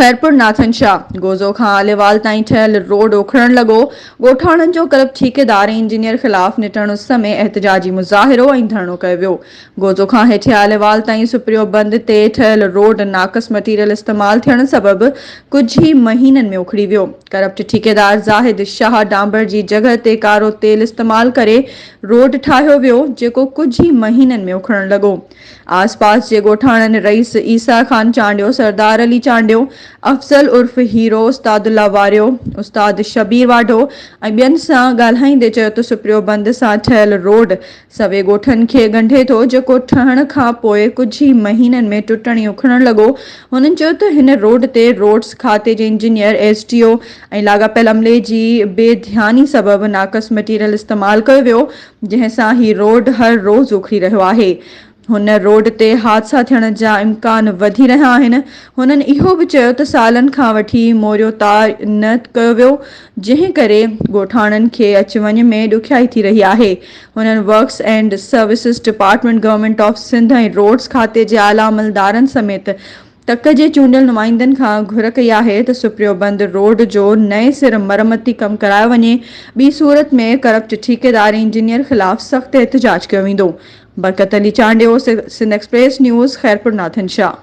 Khairpur Nathan Shah Gozo खां आलेवाल ताईं ठहियल रोड उखड़ण लॻो। ॻोठाणनि जो कल्ब ठेकेदार ऐं इंजीनियर ख़िलाफ़ निटण उस में एहतजाजी मुज़ाहिरो ऐं धरणो कयो वियो। गोज़ो खां हेठि आलेवाल ताईं सुप्रियो बंद ते ठहियल रोड नाक़स मटीरियल इस्तेमाल थियण सबबि कुझु ई महीननि में उखड़ी वियो। करप्ट ठेकेदार ज़ाहिद शाह डांबर जी जॻह ते कारो तेल इस्तेमाल करे रोड ठाहियो वियो, जेको कुझु ई महीननि में उखड़ण लॻो। आसपास जे ॻोठाणनि रईस ईसा ख़ान चांडियो, सरदार अली चांडियो, अफ़ज़ल उर्फ़ हीरो, उस्तादुल्ला वारियो, उस्ताद शबीर वाढो ऐं ॿियनि सां ॻाल्हाईंदे चयो त सुप्रियो बंद सां ठहियल रोड सवे ॻोठनि खे ॻंढे थो, जेको ठहण खां पोइ कुझु ई महीननि में टुटण ऐं उखड़ण लॻो। हुननि चयो त हिन रोड ते रोड्स खाते जे इंजीनियर, एसटीओ ऐं लाॻापियल अमले जी बेध्यानी सबबि नाक़स मटीरियल इस्तेमाल कयो वियो, जंहिं सां ही रोड हर रोज़ उखड़ी रहियो आहे। हुन रोड ते हादसा थियण जा इम्कान वधी रहिया आहिनि। हुननि इहो बि चयो त सालनि खां वठी मोरियो तार न कयो वियो, जंहिं करे ॻोठाणनि खे अच वञ में ॾुखियाई थी रही आहे। हुननि works and services department, government of Sindh ऐं रोड्स खाते जे आला अमलदारनि समेत तक जे चूंडियल नुमाइंदनि खां घुर कई आहे त सुप्रियो बंद रोड जो नए सिर मरमती कमु करायो वञे। ॿी सूरत में करप्ट ठेकेदार ऐं इंजीनियर ख़िलाफ़ सख़्त एहतजाज कयो वेंदो। Barkat Ali Chandio, Sindh express news, Khairpur Nathan Shah.